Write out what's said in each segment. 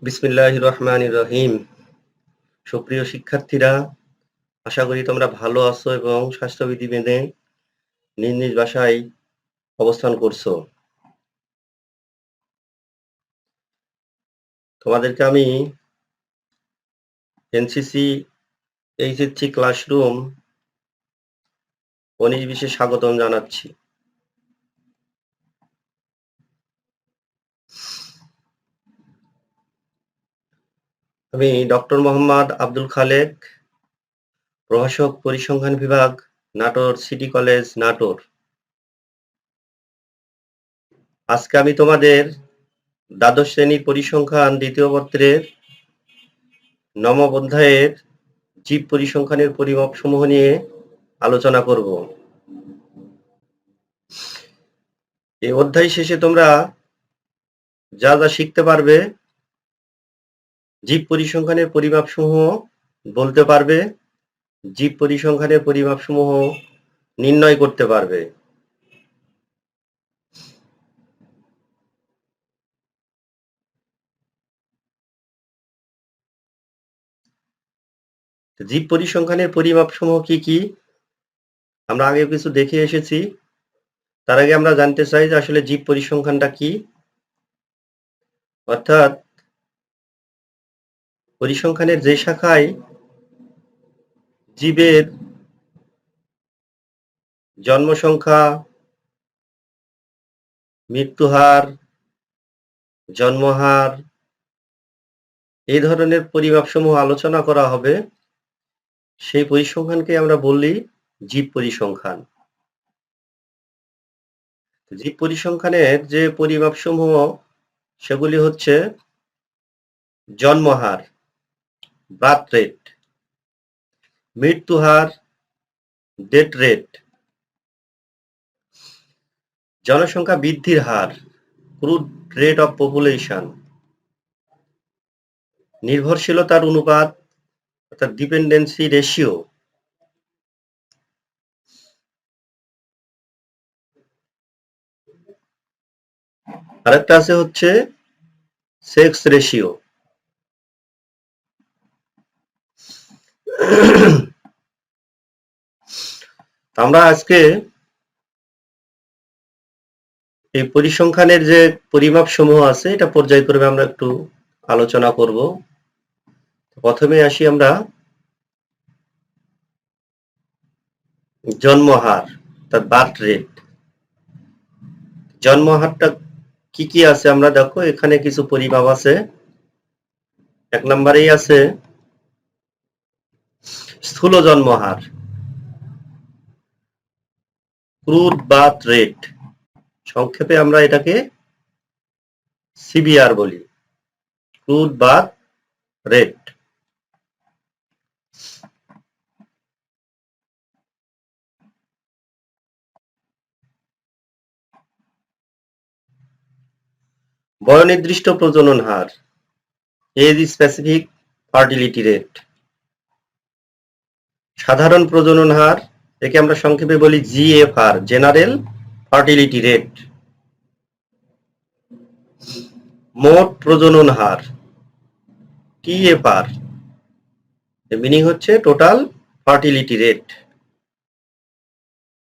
বিসমিল্লাহির রহমানির রহিম। সুপ্রিয় শিক্ষার্থীরা, আশা করি তোমরা ভালো আছো এবং স্বাস্থ্যবিধি মেনে নিজ নিজ বাসায় অবস্থান করছো। তোমাদেরকে আমি এনসিসি এইচএসসি ক্লাসরুম 19-20 স্বাগতম জানাচ্ছি। আমি ডক্টর মোহাম্মদ আব্দুল খালেক, প্রভাষক পরিসংখ্যান বিভাগ, নাটোর সিটি কলেজ, নাটোর। আজকে আমি তোমাদের দ্বাদশ শ্রেণীর পরিসংখ্যান দ্বিতীয় পত্রের নবম অধ্যায়ের জীব পরিসংখ্যানের পরিমাপসমূহ নিয়ে আলোচনা করব। এই অধ্যায় শেষে তোমরা যা যা শিখতে পারবে, জীব পরিসংখ্যানের পরিমাপসমূহ বলতে পারবে, জীব পরিসংখ্যানের পরিমাপসমূহ নির্ণয় করতে পারবে। জীব পরিসংখ্যানের পরিমাপসমূহ কি কি আমরা আগে কিছু দেখে এসেছি। তার আগে আমরা জানতে চাই যে আসলে জীব পরিসংখ্যানটা কি। অর্থাৎ পরিসংখ্যানের যে শাখায় জীবের জন্মসংখ্যা, মৃত্যুহার, জন্মহার এই ধরনের পরিমাপসমূহ আলোচনা করা হবে, সেই পরিসংখ্যানকে আমরা বলি জীব পরিসংখ্যান। জীব পরিসংখ্যানের যে পরিমাপসমূহ সেগুলি হচ্ছে জন্মহার, বার্থ রেট, মৃত্যুহার, ডেথ রেট, জনসংখ্যা বৃদ্ধির হার, ক্রুড রেট অফ পপুলেশন, নির্ভরশীলতার অনুপাত অর্থাৎ ডিপেন্ডেন্সি রেশিও, আরেকটা আছে হচ্ছে সেক্স রেশিও। আমরা আজকে এই পরিসংখ্যানের যে পরিমাপ সমূহ আছে এটা পর্যায়ক্রমে আমরা একটু আলোচনা করব। প্রথমে আসি আমরা জন্মহার অর্থাৎ বার্থ রেট। জন্মহারটা কি কি আছে আমরা দেখো, এখানে কিছু পরিমাপ আছে। এক নম্বরেই আছে স্থূল জন্মহার, ক্রুড বার্থ রেট, সংক্ষেপে আমরা এটাকে সিবিআর বলি, ক্রুড বার্থ রেট। বয়নির্দিষ্ট প্রজনন হার, এজ স্পেসিফিক ফার্টিলিটি রেট। সাধারণ প্রজনন হার, একে আমরা সংক্ষেপে বলি জিএফআর, জেনারেল ফার্টিলিটি রেট। মোট প্রজনন হার, টিএফআর, এর মিনিং হচ্ছে টোটাল ফার্টিলিটি রেট।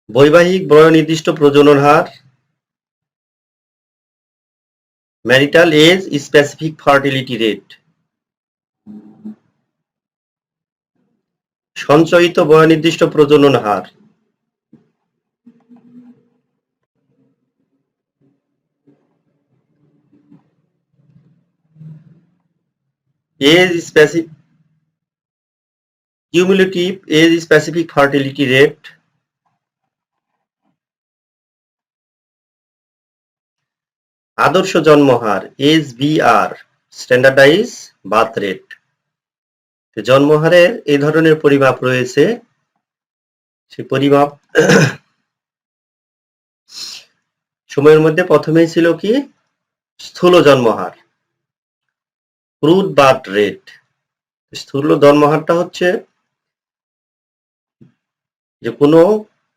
বৈবাহিক বয়নির্দিষ্ট প্রজনন হার, marital age specific fertility rate. সঞ্চয়িত বয়নির্দিষ্ট প্রজনন হার, age specific cumulative age specific fertility rate. আদর্শ জন্মহার, এসবিআর, স্ট্যান্ডার্ডাইজ বার্থ রেট। জন্মহারের এই ধরনের পরিমাপ রয়েছে। সেই পরিমাপ সময়ের মধ্যে প্রথমেই ছিল কি স্থূল জন্মহার, ক্রুড বার্থ রেট। স্থূল জন্মহারটা হচ্ছে যে কোনো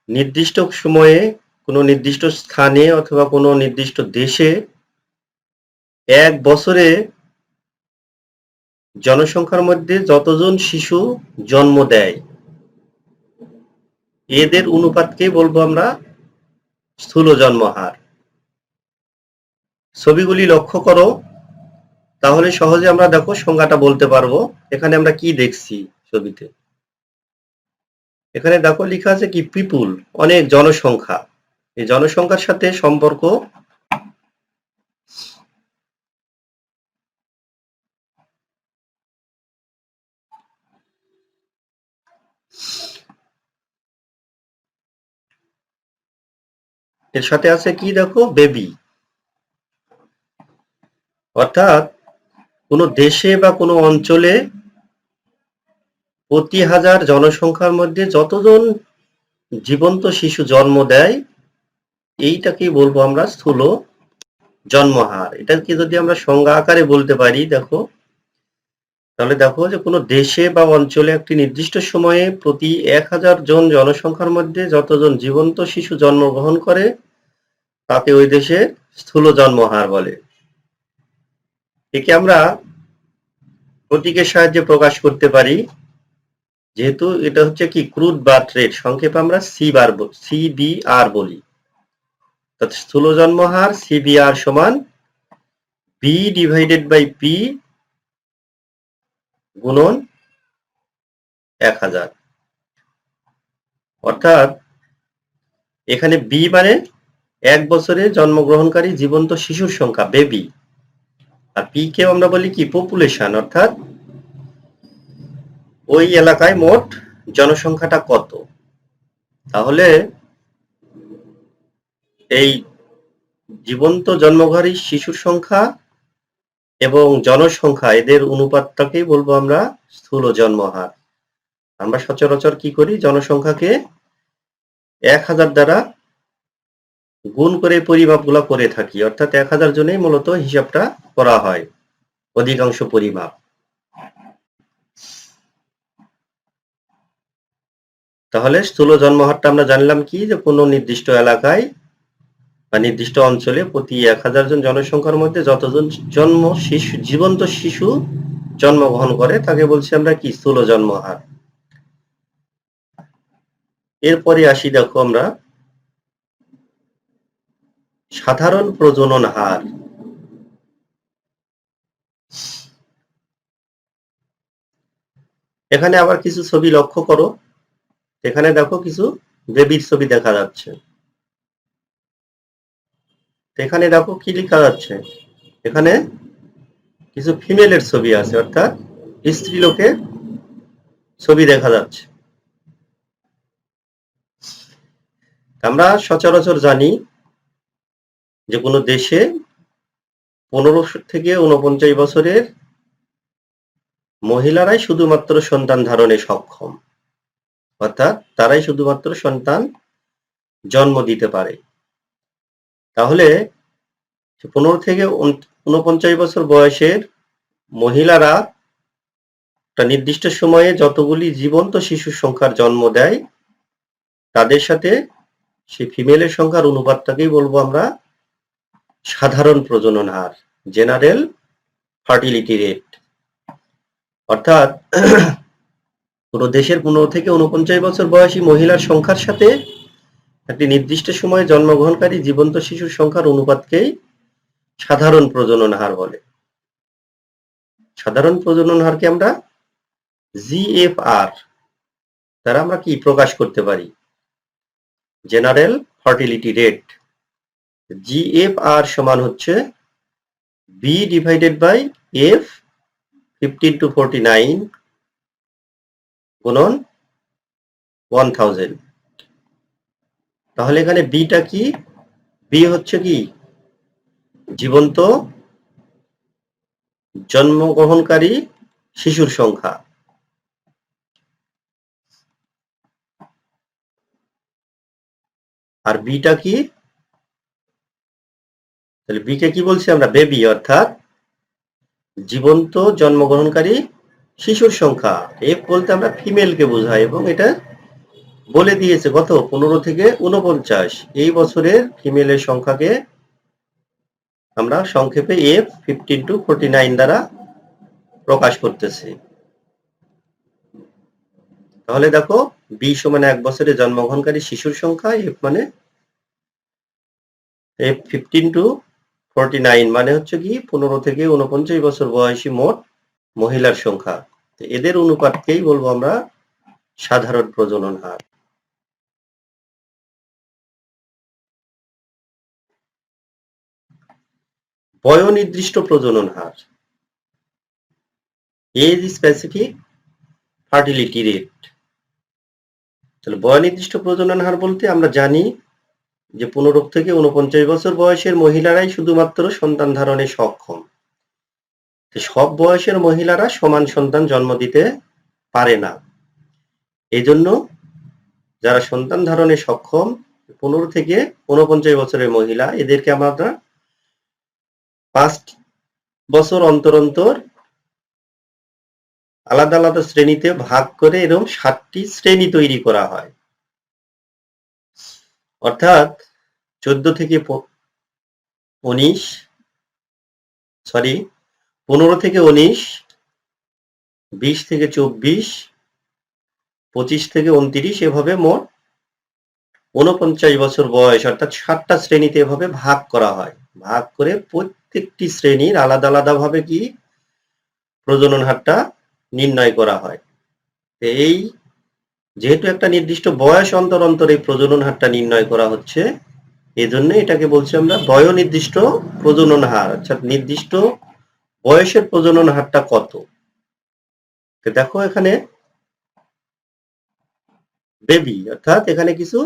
নির্দিষ্ট সময়ে, কোনো নির্দিষ্ট স্থানে অথবা কোনো নির্দিষ্ট দেশে এক বছরে জনসংখ্যার মধ্যে যতজন শিশু জন্ম দেয় এদের অনুপাতকেই বলবো আমরা স্থূল জন্মহার। ছবিগুলি লক্ষ্য করো, তাহলে সহজে আমরা দেখো সংজ্ঞাটা বলতে পারবো। এখানে আমরা কি দেখছি ছবিতে? এখানে দেখো লেখা আছে কি পিপুল, অনেক জনসংখ্যা। এই জনসংখ্যার সাথে সম্পর্ক এর সাথে আছে কি দেখো বেবি। অর্থাৎ কোন দেশে বা কোন অঞ্চলে প্রতি হাজার জনসংখ্যার মধ্যে যতজন জীবন্ত শিশু জন্ম দেয় এইটাকেই বলবো আমরা স্থূল জন্মহার। এটাকে যদি আমরা সংজ্ঞা আকারে বলতে পারি দেখো, তাহলে দেখো যে কোনো দেশে বা অঞ্চলে একটি নির্দিষ্ট সময়ে প্রতি 1000 জন জনসংখ্যার মধ্যে যতজন জীবন্ত শিশু জন্মগ্রহণ করে তাকে ওই দেশে স্থূল জন্মহার বলে। একে আমরা প্রতীকের সাহায্যে প্রকাশ করতে পারি, যেহেতু এটা হচ্ছে কি ক্রুড বার্থ রেট, সংক্ষেপে আমরা সিবিআর বলি। স্থূল জন্মহার সিবিআর সমান বি ডিভাইডেড বাই পি গুণন 1000। অর্থাৎ এখানে বি মানে 1 বছরে জন্মগ্রহণকারী জীবন্ত শিশুর সংখ্যা বেবি, আর পি কে আমরা বলি কি পপুলেশন, অর্থাৎ ওই এলাকায় মোট জনসংখ্যাটা কত। তাহলে এই জীবন্ত জন্মগ্রহণকারী শিশুর সংখ্যা এবং জনসংখ্যা এদের অনুপাতটাকেই বলবো আমরা স্থূল জন্মহার। আমরা সচরাচর কি করি, জনসংখ্যাকে 1000 দ্বারা গুণ করে পরিমাপগুলো করে থাকি, অর্থাৎ 1000 জনেই মূলত হিসাবটা করা হয় অধিকাংশ পরিমাপ। তাহলে স্থূল জন্মহারটা আমরা জানলাম কি, যে কোনো নির্দিষ্ট এলাকায় বা নির্দিষ্ট অঞ্চলে প্রতি 1000 জন জনসংখ্যার মধ্যে যতজন জীবন্ত শিশু জন্মগ্রহণ করে তাকে বলছি আমরা কি স্থূল জন্মহার। এরপরে আসি দেখো আমরা সাধারণ প্রজনন হার। এখানে আবার কিছু ছবি লক্ষ্য করো, এখানে দেখো কিছু বেবির ছবি দেখা যাচ্ছে। এখানে দেখো কি লেখা যাচ্ছে, এখানে কিছু ফিমেলের ছবি আছে, অর্থাৎ স্ত্রী লোকের ছবি দেখা যাচ্ছে। আমরা সচরাচর জানি যে কোনো দেশে 15 থেকে 49 বছরের মহিলারাই শুধুমাত্র সন্তান ধারণে সক্ষম, অর্থাৎ তারাই শুধুমাত্র সন্তান জন্ম দিতে পারে। তাহলে 15 থেকে 49 বছর বয়সের মহিলারা একটা নির্দিষ্ট সময়ে যতগুলি জীবন্ত শিশুর সংখ্যার জন্ম দেয় তাদের সাথে সেই ফিমেলের সংখ্যার অনুপাতটাকেই বলবো আমরা সাধারণ প্রজনন হার, জেনারেল ফার্টিলিটি রেট। অর্থাৎ কোনো দেশের 15 থেকে 49 বছর বয়সী মহিলার সংখ্যার সাথে একটি নির্দিষ্ট সময়ে জন্মগ্রহণকারী জীবন্ত শিশুর সংখ্যার অনুপাতকেই সাধারণ প্রজনন হার বলে। সাধারণ প্রজনন হারকে আমরা জিএফআর দ্বারা আমরা কি প্রকাশ করতে পারি, জেনারেল ফার্টিলিটি রেট। জিএফআর সমান হচ্ছে B divided by F 15 to 49 গুণন 1000। তাহলে এখানে বিটা কি, বি হচ্ছে কি জীবন্ত জন্মগ্রহণকারী শিশুর সংখ্যা, আর বিটা কি, তাহলে বি কে কি বলছি আমরা বেবি, অর্থাৎ জীবন্ত জন্মগ্রহণকারী শিশুর সংখ্যা। এফ বলতে আমরা ফিমেলকে বোঝাই, এবং এটা বলে দিয়েছে কত 15 থেকে 49 এই বছরের ফিমেলের সংখ্যাকে আমরা সংক্ষেপে এফ 15 to 49 দ্বারা প্রকাশ করতেছে। তাহলে দেখো বি সমান 1 বছরে জন্মগ্রহণকারী শিশুর সংখ্যা, এফ মানে এফ 15 to 49 মানে হচ্ছে কি 15 থেকে 49 বছর বয়সী মোট মহিলার সংখ্যা। এদের অনুপাতকেই বলবো আমরা সাধারণ প্রজনন হার। বয়োনির্দিষ্ট প্রজনন হার, এজ স্পেসিফিক ফার্টিলিটি রেট। তাহলে বয়োনির্দিষ্ট প্রজনন হার বলতে আমরা জানি যে 15 থেকে 49 বছর বয়সের মহিলারাই শুধুমাত্র সন্তান ধারণে সক্ষম। সব বয়সের মহিলারা সমান সন্তান জন্ম দিতে পারে না। এজন্য যারা সন্তান ধারণে সক্ষম 15 থেকে 49 বছরের মহিলা, এদেরকে আমরা 5 বছর অন্তর অন্তর আলাদা আলাদা শ্রেণীতে ভাগ করে এরকম 7টি শ্রেণী তৈরি করা হয়। অর্থাৎ 15 থেকে 19, 20 থেকে 24, 25 থেকে 29, এভাবে মোট 49 বছর বয়স অর্থাৎ 7টা শ্রেণীতে এভাবে ভাগ করা হয়। ভাগ করে প্রত্যেকটি শ্রেণীর আলাদা আলাদা ভাবে কি প্রজনন হারটা নির্ণয় করা হয়। এই যেহেতু একটা নির্দিষ্ট বয়স অন্তর অন্তর এই প্রজনন হারটা নির্ণয় করা হচ্ছে, এজন্য এটাকে বলছি আমরা বয়োনির্দিষ্ট প্রজনন হার। অর্থাৎ নির্দিষ্ট বয়সের প্রজনন হারটা কত। দেখো এখানে বেবি, অর্থাৎ এখানে কিছু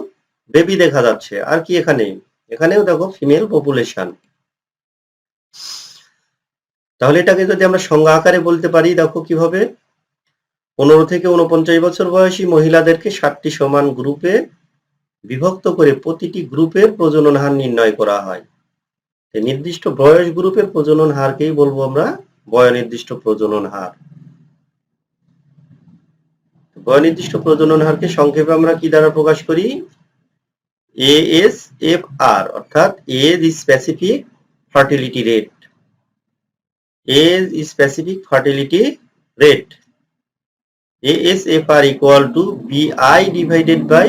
বেবি দেখা যাচ্ছে। আর কি এখানেও দেখো ফিমেল পপুলেশন। তাহলে এটাকে যদি আমরা সংজ্ঞা আকারে বলতে পারি, দেখো কিভাবে 15 থেকে 49 বছর বয়সী মহিলাদেরকে 7টি সমান গ্রুপে বিভক্ত করে প্রতিটি গ্রুপের প্রজনন হার নির্ণয় করা হয়। নির্দিষ্ট বয়স গ্রুপের প্রজনন হারকেই বলবো আমরা বয়োনির্দিষ্ট প্রজনন হার। বয়োনির্দিষ্ট প্রজনন হারকে সংক্ষেপে আমরা কি দ্বারা প্রকাশ করি? ASFR, অর্থাৎ age specific fertility rate. Age specific fertility rate, ASFR equal to BI divided by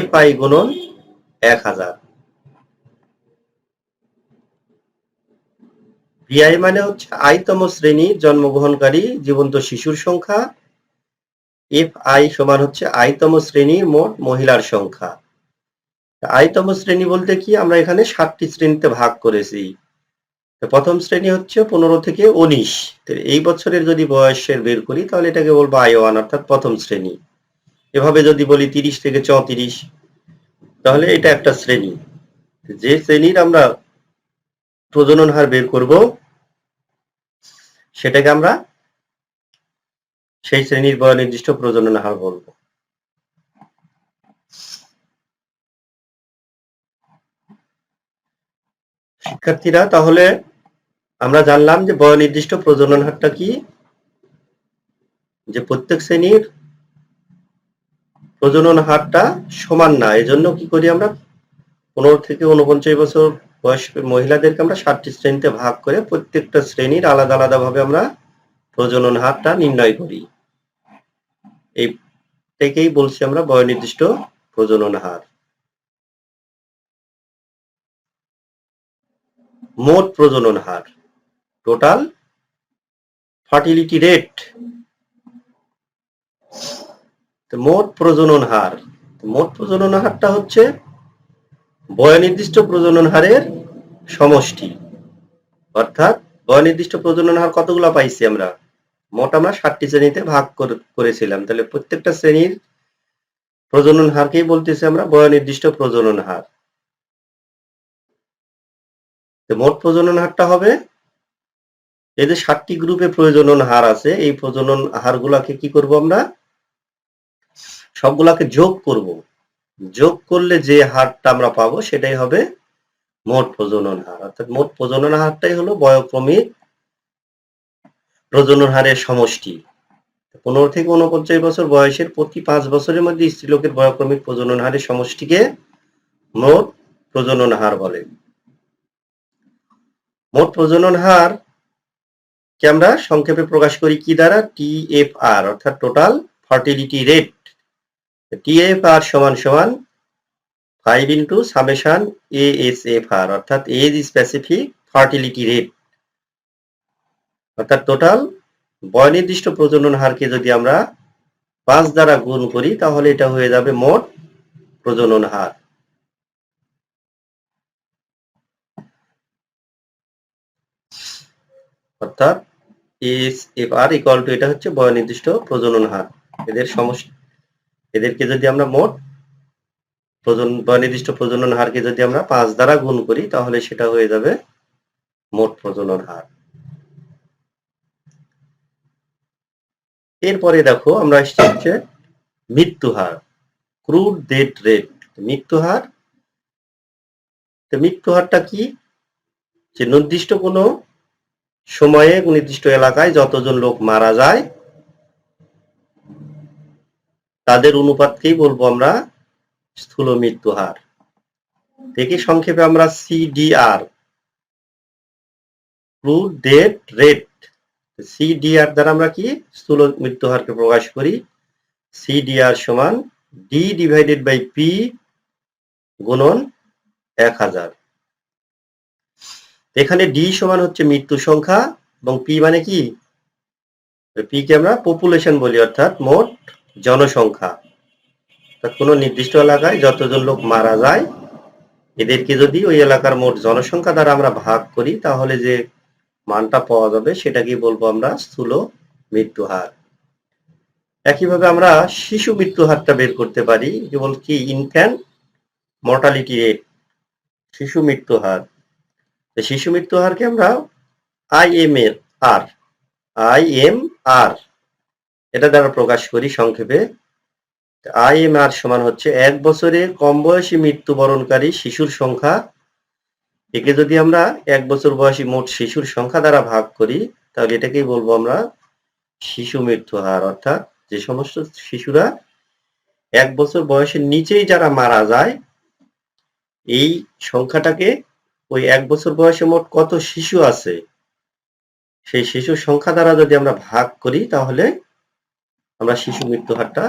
FI গুণন 1000। BI মানে হচ্ছে আইতম শ্রেণীর জন্মগ্রহণকারী জীবন্ত শিশুর সংখ্যা, FI সমান হচ্ছে আইতম শ্রেণীর মোট মহিলার সংখ্যা। আইতম শ্রেণী বলতে কি, আমরা এখানে 7টি শ্রেণীতে ভাগ করেছি। প্রথম শ্রেণী হচ্ছে 15 থেকে 19। এই বছরের যদি বয়সের বের করি তাহলে এটাকে বলবো I1, অর্থাৎ প্রথম শ্রেণী। এভাবে যদি বলি 30 থেকে 34, তাহলে এটা একটা শ্রেণী। যে শ্রেণীর আমরা প্রজনন হার বের করব সেটাকে আমরা সেই শ্রেণীর বয়োনির্দিষ্ট প্রজনন হার বলবো। শিক্ষার্থীরা, তাহলে আমরা জানলাম যে বয়োনির্দিষ্ট প্রজনন হারটা কি, যে প্রত্যেক শ্রেণীর প্রজনন হারটা সমান না। এজন্য কি করি আমরা 15 থেকে 49 বছর বয়স্ক মহিলাদেরকে আমরা 7টি শ্রেণীতে ভাগ করে প্রত্যেকটা শ্রেণীর আলাদা আলাদা ভাবে আমরা প্রজনন হারটা নির্ণয় করি। এইটাকেই বলছি আমরা বয়োনির্দিষ্ট প্রজনন হার। মোট প্রজনন হার, টোটাল ফার্টিলিটি রেট। মোট প্রজনন হার, মোট প্রজনন হারটা হচ্ছে বয়োনির্দিষ্ট প্রজনন হারের সমষ্টি। অর্থাৎ বয়োনির্দিষ্ট প্রজনন হার কতগুলো পাইছি আমরা? মোট আমরা 7টি শ্রেণীতে ভাগ করেছিলাম। তাহলে প্রত্যেকটা শ্রেণীর প্রজনন হারকেই বলতেছি আমরা বয়োনির্দিষ্ট প্রজনন হার। মোট প্রজনন হারটা হবে, এই যে 7টি গ্রুপে প্রজনন হার আছে, এই প্রজনন হারগুলাকে কি করব আমরা? সবগুলাকে যোগ করব। যোগ করলে যে হারটা আমরা পাবো সেটাই হবে মোট প্রজনন হার। অর্থাৎ মোট প্রজনন হারটাই হলো বয়ক্রমিক প্রজনন হারের সমষ্টি। 15 থেকে 49 বছর বয়সের প্রতি 5 বছরের মধ্যে স্ত্রীলোকের বয়ক্রমিক প্রজনন হারের সমষ্টিকে মোট প্রজনন হার বলে। মোট প্রজনন হার কে আমরা সংক্ষেপে প্রকাশ করি কি দ্বারা? TFR অর্থাৎ টোটাল ফার্টিলিটি রেট। TFR সমান সমান 5 ইন্টু সামেশন ASFR অর্থাৎ এজ স্পেসিফিক ফার্টিলিটি রেট। অর্থাৎ টোটাল বয়নির্দিষ্ট প্রজনন হারকে যদি আমরা 5 দ্বারা গুণ করি তাহলে এটা হয়ে যাবে মোট প্রজনন হার। অর্থাৎ ASFR ইকুয়াল টু এটা হচ্ছে বয়নির্দিষ্ট প্রজনন হার। এদেরকে যদি আমরা মোট বয়নির্দিষ্ট প্রজনন হারকে যদি আমরা 5 দ্বারা গুণ করি তাহলে সেটা হয়ে যাবে মোট প্রজনন হার। এরপরে দেখো আমরা আসছি হচ্ছে মৃত্যু হার, ক্রুড ডেথ রেট। মৃত্যু হার, তো মৃত্যু হারটা কি? যে নির্দিষ্ট কোনো সময়ে নির্দিষ্ট এলাকায় যতজন লোক মারা যায় তাদের অনুপাতকেই বলবো আমরা স্থূল মৃত্যু হার। থেকে সংক্ষেপে আমরা CDR, crude death rate, CDR দ্বারা আমরা কি স্থূল মৃত্যু হারকে প্রকাশ করি। CDR সমান D ডিভাইডেড বাই P গুণন 1000। এখানে D সমান হচ্ছে মৃত্যু সংখ্যা এবং P মানে কি? P কে আমরা পপুলেশন বলি অর্থাৎ মোট জনসংখ্যা। অর্থাৎ কোনো নির্দিষ্ট এলাকায় যতজন লোক মারা যায় এদেরকে যদি ওই এলাকার মোট জনসংখ্যা দ্বারা আমরা ভাগ করি তাহলে যে মানটা পাওয়া যাবে সেটাকেই বলবো আমরা স্থূল মৃত্যু হার। একইভাবে আমরা শিশু মৃত্যু হারটা বের করতে পারি, কেবল কি ইনফ্যান্ট মর্টালিটি রেট, শিশু মৃত্যু হার। শিশু মৃত্যু হারকে আমরা IMR এটা দ্বারা প্রকাশ করি সংক্ষেপে। IMR সমান হচ্ছে 1 বছরে কম বয়সী মৃত্যুবরণকারী শিশুর সংখ্যা, একে যদি আমরা 1 বছর বয়সী মোট শিশুর সংখ্যা দ্বারা ভাগ করি তাহলে এটাকেই বলবো আমরা শিশু মৃত্যু হার। অর্থাৎ যে সমস্ত শিশুরা 1 বছর বয়সের নিচেই যারা মারা যায় এই সংখ্যাটাকে ওই 1 বছর বয়সে মোট কত শিশু আছে সেই শিশুর সংখ্যা দ্বারা যদি আমরা ভাগ করি তাহলে আমরা শিশু মৃত্যু হারটা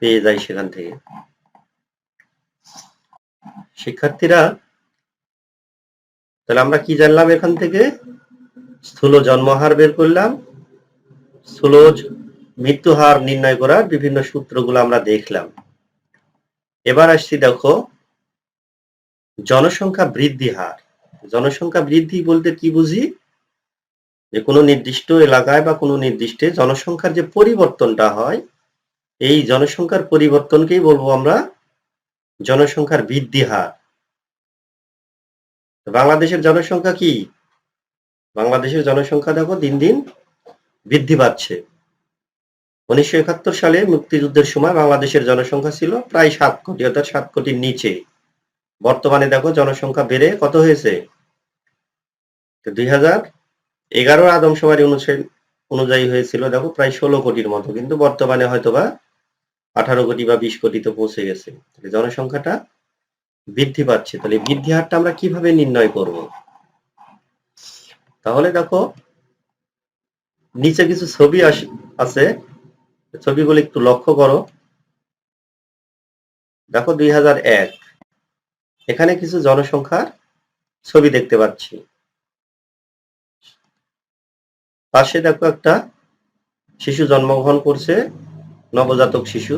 পেয়ে যাই সেখান থেকে। শিক্ষার্থীরা তাহলে আমরা কি জানলাম এখান থেকে? স্থূল জন্মহার বের করলাম, স্থূল মৃত্যু হার নির্ণয় করার বিভিন্ন সূত্রগুলো আমরা দেখলাম। এবার আসছি দেখো জনসংখ্যা বৃদ্ধি হার। জনসংখ্যা বৃদ্ধি বলতে কি বুঝি? যে কোনো নির্দিষ্ট এলাকায় বা কোনো নির্দিষ্ট জনসংখ্যার যে পরিবর্তনটা হয় এই জনসংখ্যার পরিবর্তনকেই বলবো আমরা জনসংখ্যার বৃদ্ধি হার। বাংলাদেশের জনসংখ্যা কি? বাংলাদেশের জনসংখ্যা দেখো দিন দিন বৃদ্ধি পাচ্ছে। 1971 সালে মুক্তিযুদ্ধের সময় বাংলাদেশের জনসংখ্যা ছিল প্রায় 7 কোটি, অর্থাৎ 7 কোটির নিচে। বর্তমানে দেখো জনসংখ্যা বেড়ে কত হয়েছে? 2011 আদমশুমারি অনুযায়ী হয়েছিল দেখো প্রায় 16 কোটির মতো, কিন্তু বর্তমানে হয়তোবা 18 কোটি বা 20 কোটিতে পৌঁছে গেছে। জনসংখ্যাটা বৃদ্ধি পাচ্ছে। তাহলে বৃদ্ধি হারটা আমরা কিভাবে নির্ণয় করব? তাহলে দেখো নিচে কিছু ছবি আছে, ছবিগুলো একটু লক্ষ্য করো। দেখো 2001 এখানে কিছু জনসংখ্যার ছবি দেখতে পাচ্ছি। পাশে দেখো একটা শিশু জন্মগ্রহণ করছে, নবজাতক শিশু।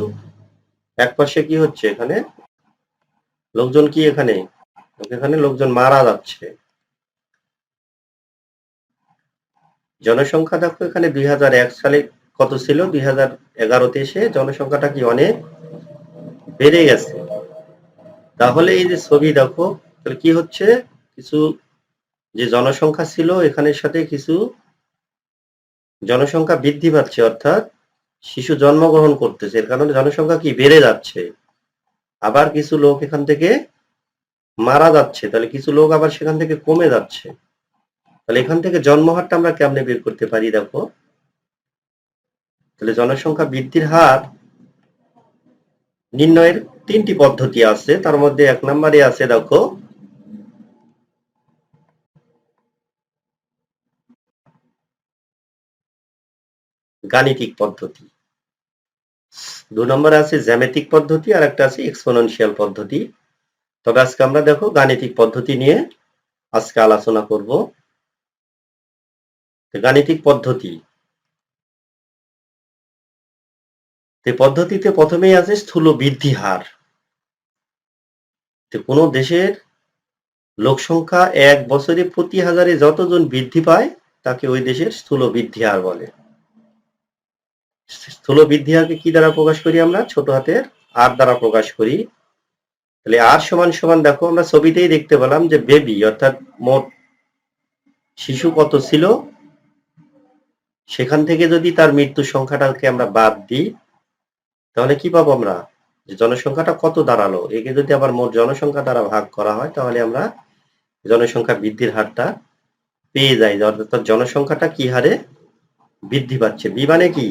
এক পাশে কি হচ্ছে? এখানে লোকজন কি এখানে লোকজন মারা যাচ্ছে। জনসংখ্যা দেখো এখানে 2001 সালে কত ছিল, 2011তে এসে জনসংখ্যাটা কি অনেক বেড়ে গেছে। তাহলে এই যে ছবি দেখো তাহলে কি হচ্ছে, কিছু যে জনসংখ্যা ছিল এখানের সাথে কিছু জনসংখ্যা বৃদ্ধি পাচ্ছে, অর্থাৎ শিশু জন্মগ্রহণ করতেছে, এর কারণে জনসংখ্যা কি বেড়ে যাচ্ছে। আবার কিছু লোক এখান থেকে মারা যাচ্ছে, তাহলে কিছু লোক আবার সেখান থেকে কমে যাচ্ছে। তাহলে এখান থেকে জন্মহারটা আমরা কেমনে বের করতে পারি? দেখো তাহলে জনসংখ্যা বৃদ্ধির হার নির্ণয়ের 3টি পদ্ধতি আছে, তার মধ্যে 1 নম্বরে আছে দেখো গাণিতিক পদ্ধতি। 2 নম্বরে আছে জ্যামিতিক পদ্ধতি আর একটা আছে এক্সপোনেনশিয়াল পদ্ধতি। তবে আজকে আমরা দেখো গাণিতিক পদ্ধতি নিয়ে আজকে আলোচনা করব। গাণিতিক পদ্ধতি, এই পদ্ধতিতে প্রথমেই আছে স্থূল বৃদ্ধি হার। কোনো দেশের লোক সংখ্যা 1 বছরে প্রতি হাজারে যতজন বৃদ্ধি পায় তাকে ওই দেশের স্থূল বৃদ্ধি হার বলে। স্থূল বৃদ্ধি হারকে কি দ্বারা প্রকাশ করি আমরা? ছোট হাতের আর দ্বারা প্রকাশ করি। তাহলে আর সমান সমান দেখো আমরা ছবিতেই দেখতে পেলাম যে বেবি অর্থাৎ মোট শিশু কত ছিল, সেখান থেকে যদি তার মৃত্যুর সংখ্যাটাকে আমরা বাদ দিই তাহলে কি পাবো আমরা? যে জনসংখ্যাটা কত দাঁড়ালো, একে যদি আবার মোট জনসংখ্যা দ্বারা ভাগ করা হয় তাহলে আমরা জনসংখ্যা বৃদ্ধির হারটা পেয়ে যাই। অর্থাৎ জনসংখ্যাটা কি হারে বৃদ্ধি পাচ্ছে। বি মানে কি?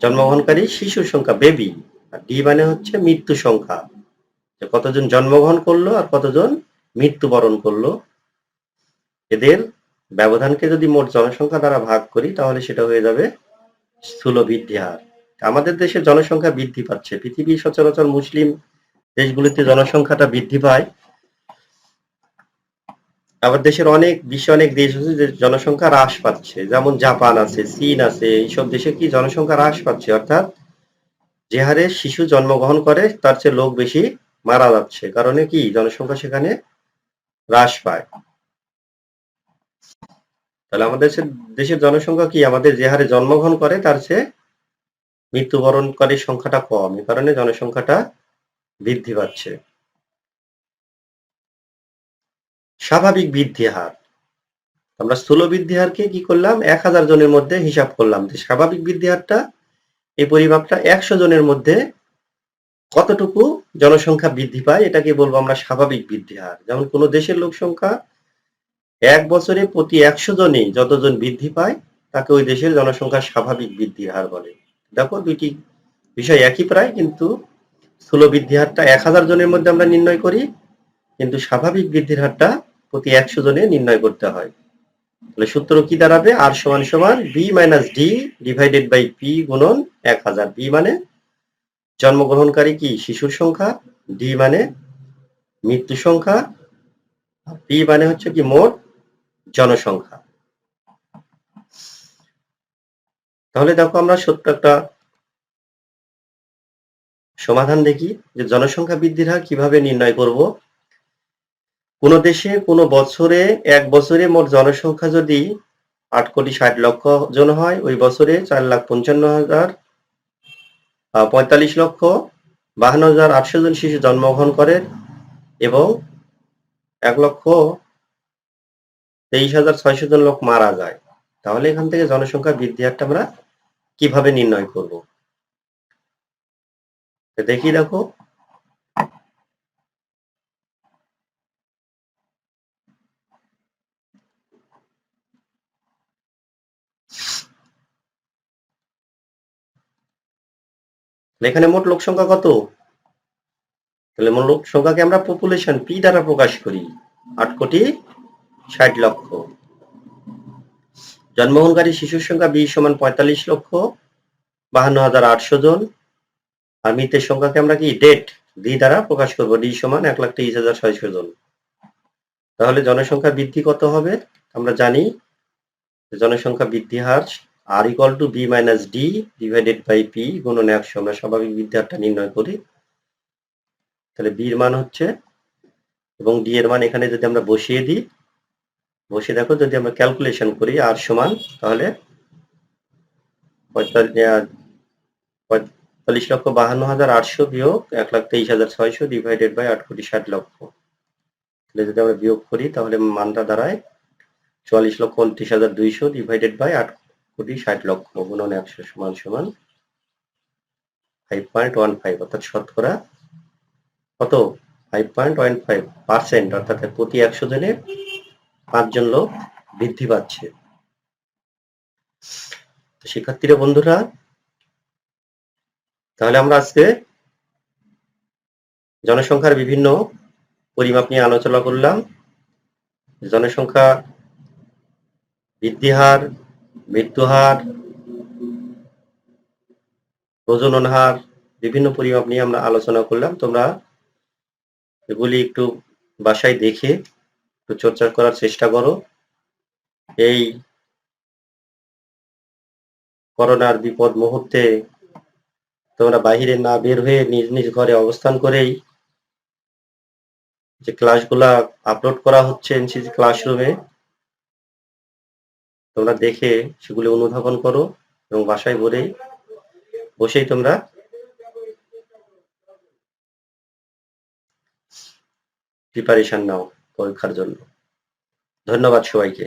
জন্মগ্রহণকারী শিশুর সংখ্যা, বেবি। আর ডি মানে হচ্ছে মৃত্যু সংখ্যা, যে কতজন জন্মগ্রহণ করলো আর কতজন মৃত্যুবরণ করলো, এদের ব্যবধানকে যদি মোট জনসংখ্যা দ্বারা ভাগ করি তাহলে সেটা হয়ে যাবে স্থূল বৃদ্ধি হার। আমাদের দেশে জনসংখ্যা বৃদ্ধি পাচ্ছে, পৃথিবীর সচরাচর মুসলিম দেশগুলিতে জনসংখ্যাটা বৃদ্ধি পায়। আবার দেশের বিশ্বে অনেক দেশ আছে যে জনসংখ্যা হ্রাস পাচ্ছে, যেমন জাপান আছে, চীন আছে। এইসব দেশে কি জনসংখ্যা হ্রাস পাচ্ছে, অর্থাৎ যে হারে শিশু জন্মগ্রহণ করে তার চেয়ে লোক বেশি মারা যাচ্ছে, কারণে কি জনসংখ্যা সেখানে হ্রাস পায়। তাহলে আমাদের দেশের জনসংখ্যা কি, আমাদের যে হারে জন্মগ্রহণ করে তার চেয়ে মৃত্যুবরণকারীর সংখ্যাটা কম, এই কারণে জনসংখ্যাটা বৃদ্ধি পাচ্ছে। স্বাভাবিক বৃদ্ধি হার, আমরা স্থূল বৃদ্ধি হারকে কি করলাম 1000 জনের মধ্যে হিসাব করলাম। স্বাভাবিক বৃদ্ধি হারটা, এই পরিমাপটা 100 জনের মধ্যে কতটুকু জনসংখ্যা বৃদ্ধি পায় এটাকে বলবো আমরা স্বাভাবিক বৃদ্ধি হার। যেমন কোন দেশের লোক সংখ্যা 1 বছরে প্রতি 100 জনে যতজন বৃদ্ধি পায় তাকে ওই দেশের জনসংখ্যা স্বাভাবিক বৃদ্ধির হার বলে। দেখো দুইটি বিষয় একই প্রায়, কিন্তু স্থূল বৃদ্ধি হারটা 1000 জনের মধ্যে আমরা নির্ণয় করি, কিন্তু স্বাভাবিক বৃদ্ধির হারটা প্রতি 100 জনে নির্ণয় করতে হয়। তাহলে সূত্র কি দাঁড়াবে? আর সমান সমান B minus D divided by P গুণন 1000। বি মানে জন্মগ্রহণকারী কি শিশুর সংখ্যা, ডি মানে মৃত্যু সংখ্যা, পি মানে হচ্ছে কি মোট জনসংখ্যা। তাহলে দেখো আমরা ছোট্ট একটা সমাধান দেখি যে জনসংখ্যা বৃদ্ধির হার কিভাবে নির্ণয় করব। কোন দেশে কোন বছরে 1 বছরে মোট জনসংখ্যা যদি 8,60,00,000 জন হয়, ওই বছরে 4,55,045,52,800 জন শিশু জন্মগ্রহণ করে এবং 1,23,600 জন লোক মারা যায়। তাহলে এখান থেকে জনসংখ্যা বৃদ্ধি হারটা আমরা কিভাবে নির্ণয় করব? দেখি, দেখো এখানে মোট লোক সংখ্যা কত? তাহলে মোট লোক সংখ্যাকে আমরা পপুলেশন পি দ্বারা প্রকাশ করি, 8,60,00,000। জন্মগ্রহণকারী শিশুর সংখ্যা বি সমান 45,52,800 জন। আর মৃতের সংখ্যাকে আমরা কি ডেট ডি দ্বারা প্রকাশ করব, ডি সমান 1,23,600 জন। তাহলে জনসংখ্যা বৃদ্ধি কত হবে? আমরা জানি জনসংখ্যা বৃদ্ধি হার R equal to B minus D divided by P গুণন 100। আমরা স্বাভাবিক বৃদ্ধি হারটা নির্ণয় করি। তাহলে বি এর মান হচ্ছে, এবং ডি এর মান এখানে যদি আমরা বসিয়ে দিই, বসে দেখো যদি আমরা ক্যালকুলেশন করি আর সমান, তাহলে 45,52,800 বিয়োগ 1,23,600 ডিভাইডেড বাই 8,60,00,000। তাহলে যদি আমরা বিয়োগ করি তাহলে মানটা দাঁড়ায় 44,29,200 ডিভাইডেড বাই 8,60,00,000 গুণন 100 সমান সমান 5.15, অর্থাৎ শতকরা কত? 5.15%, অর্থাৎ প্রতি 100 জনে 5 জন লোক বৃদ্ধি পাচ্ছে। শিক্ষার্থীরা, বন্ধুরা, তাহলে আমরা আজকে জনসংখ্যার বিভিন্ন পরিমাপ নিয়ে আলোচনা করলাম। জনসংখ্যা বৃদ্ধি হার, মৃত্যু হার, প্রজনন হার, বিভিন্ন পরিমাপ নিয়ে আমরা আলোচনা করলাম। তোমরা এগুলি একটু বাসায় দেখে একটু চর্চা করার চেষ্টা করো। এই করোনার বিপদ মুহূর্তে তোমরা বাহিরে না বের হয়ে নিজ নিজ ঘরে অবস্থান করেই যে ক্লাসগুলা আপলোড করা হচ্ছে এনসিসি ক্লাসরুমে, তোমরা দেখে সেগুলি অনুধাবন করো এবং বাসায় বসেই তোমরা প্রিপারেশন নাও পরীক্ষার জন্য। ধন্যবাদ সবাইকে।